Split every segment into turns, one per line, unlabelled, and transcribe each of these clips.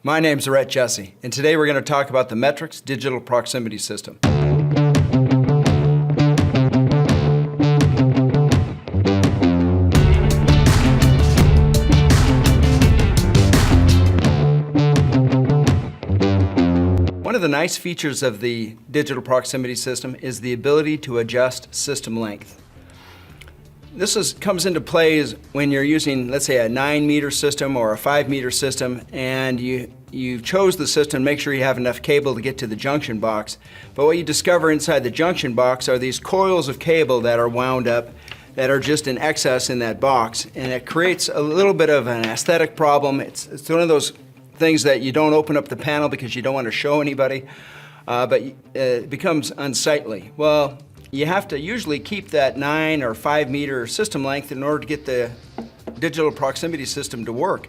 My name's Rhett Jesse, and today we're going to talk about the Metrix digital proximity system. One of the nice features of the digital proximity system is the ability to adjust system length. This comes into play when you're using, let's say, a 9-meter system or a 5-meter system, and you chose the system, make sure you have enough cable to get to the junction box. But what you discover inside the junction box are these coils of cable that are wound up that are just in excess in that box, and it creates a little bit of an aesthetic problem. It's one of those things that you don't open up the panel because you don't want to show anybody, but it becomes unsightly. Well, you have to usually keep that 9 or 5-meter system length in order to get the digital proximity system to work.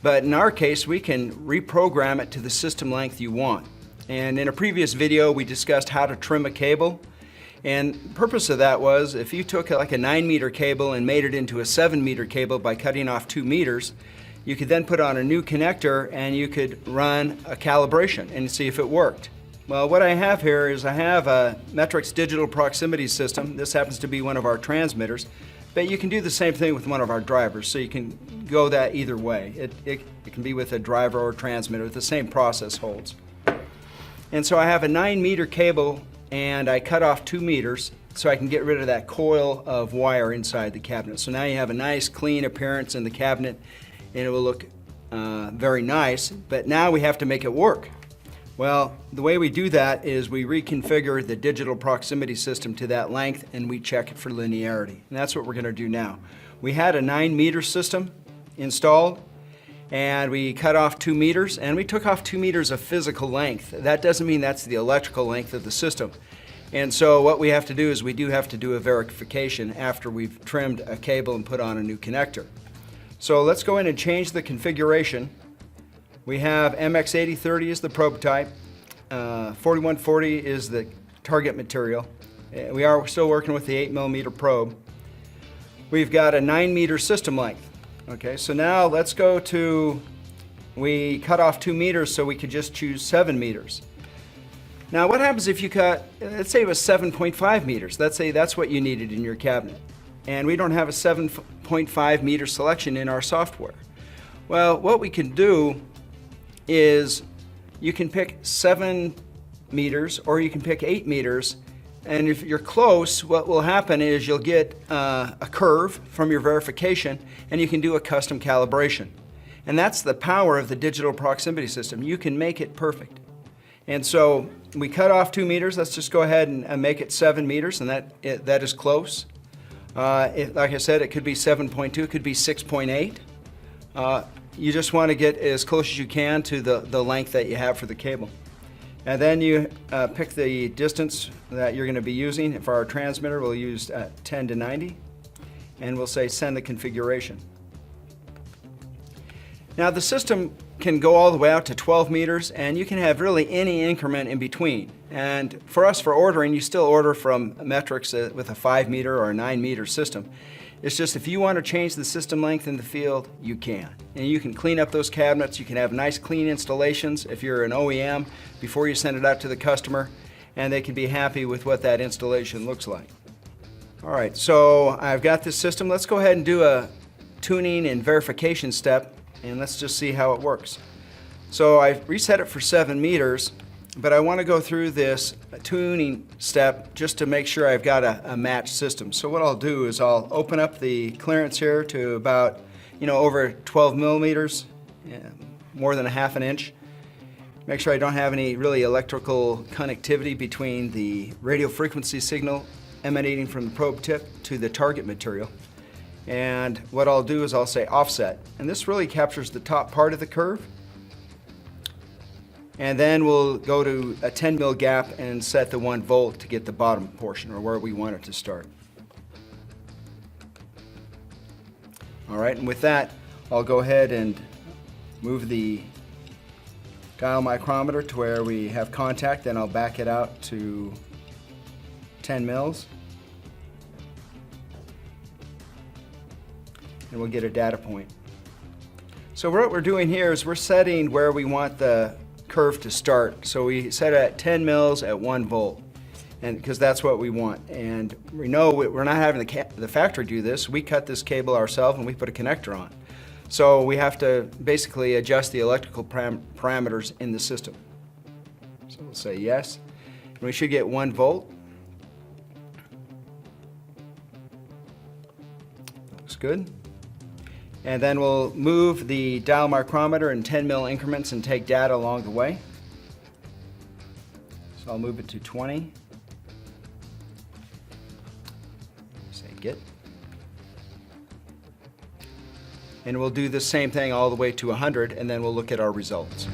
But in our case, we can reprogram it to the system length you want. And in a previous video, we discussed how to trim a cable. And the purpose of that was, if you took like a 9-meter cable and made it into a 7-meter cable by cutting off 2 meters, you could then put on a new connector and you could run a calibration and see if it worked. Well, what I have here is I have a Metrix digital proximity system. This happens to be one of our transmitters, but you can do the same thing with one of our drivers, so you can go that either way. It can be with a driver or transmitter. The same process holds. And so I have a 9-meter cable, and I cut off 2 meters so I can get rid of that coil of wire inside the cabinet. So now you have a nice clean appearance in the cabinet, and it will look very nice, but now we have to make it work. Well, the way we do that is we reconfigure the digital proximity system to that length, and we check it for linearity. And that's what we're going to do now. We had a 9-meter system installed, and we cut off 2 meters, and we took off 2 meters of physical length. That doesn't mean that's the electrical length of the system. And so what we have to do is we do have to do a verification after we've trimmed a cable and put on a new connector. So let's go in and change the configuration. We have MX8030 is the probe type, 4140 is the target material. We are still working with the 8mm probe. We've got a 9-meter system length. Okay, so now let's go to, we cut off 2 meters so we could just choose 7 meters. Now what happens if you cut, let's say it was 7.5 meters. Let's say that's what you needed in your cabinet. And we don't have a 7.5 meter selection in our software. Well, what we can do is you can pick 7 meters or you can pick 8 meters, and if you're close, what will happen is you'll get a curve from your verification, and you can do a custom calibration. And that's the power of the digital proximity system. You can make it perfect. And so we cut off 2 meters. Let's just go ahead and make it 7 meters, and that is close. Like I said, it could be 7.2, it could be 6.8. You just want to get as close as you can to the length that you have for the cable. And then you pick the distance that you're going to be using. For our transmitter, we'll use 10 to 90, and we'll say send the configuration. Now the system can go all the way out to 12 meters, and you can have really any increment in between. And for us, for ordering, you still order from Metrix with a 5-meter or a 9-meter system. It's just if you want to change the system length in the field, you can. And you can clean up those cabinets. You can have nice clean installations if you're an OEM before you send it out to the customer, and they can be happy with what that installation looks like. All right, so I've got this system. Let's go ahead and do a tuning and verification step, and let's just see how it works. So I've reset it for 7 meters, but I want to go through this tuning step just to make sure I've got a matched system. So what I'll do is I'll open up the clearance here to about, over 12 millimeters, more than a half an inch. Make sure I don't have any really electrical connectivity between the radio frequency signal emanating from the probe tip to the target material. And what I'll do is I'll say offset. And this really captures the top part of the curve. And then we'll go to a 10 mil gap and set the 1 volt to get the bottom portion, or where we want it to start. All right, and with that, I'll go ahead and move the dial micrometer to where we have contact, then I'll back it out to 10 mils. And we'll get a data point. So what we're doing here is we're setting where we want the curve to start. So we set it at 10 mils at 1 volt, and because that's what we want. And we know we're not having the factory do this. We cut this cable ourselves and we put a connector on. So we have to basically adjust the electrical parameters in the system. So we'll say yes, and we should get 1 volt. Looks good. And then we'll move the dial micrometer in 10 mil increments and take data along the way. So I'll move it to 20. Say get. And we'll do the same thing all the way to 100, and then we'll look at our results.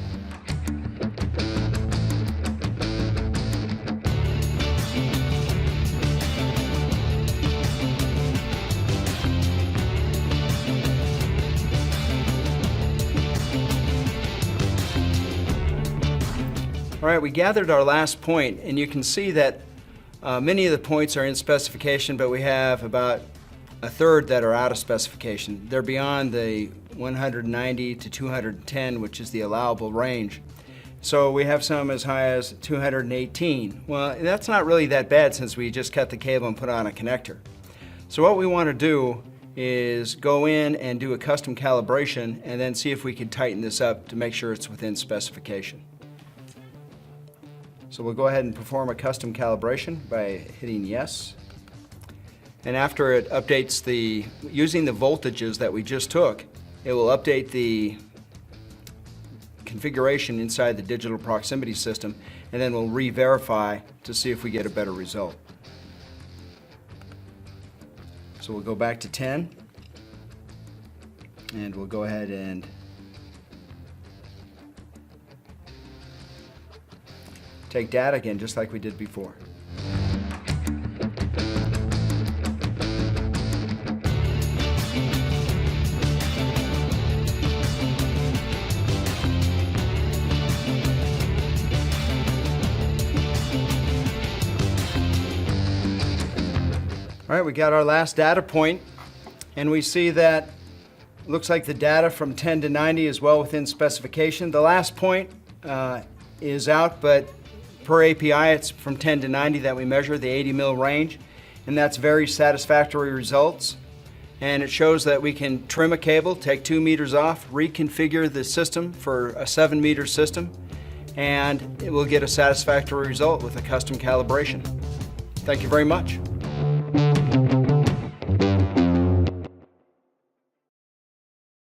All right, we gathered our last point, and you can see that many of the points are in specification, but we have about a third that are out of specification. They're beyond the 190 to 210, which is the allowable range. So we have some as high as 218. Well, that's not really that bad since we just cut the cable and put on a connector. So what we want to do is go in and do a custom calibration and then see if we can tighten this up to make sure it's within specification. So we'll go ahead and perform a custom calibration by hitting yes. And after it updates using the voltages that we just took, it will update the configuration inside the digital proximity system, and then we'll re-verify to see if we get a better result. So we'll go back to 10, and we'll go ahead and take data again, just like we did before. All right, we got our last data point, and we see that looks like the data from 10 to 90 is well within specification. The last point is out, but per API, it's from 10 to 90 that we measure, the 80 mil range, and that's very satisfactory results. And it shows that we can trim a cable, take 2 meters off, reconfigure the system for a 7-meter system, and it will get a satisfactory result with a custom calibration. Thank you very much.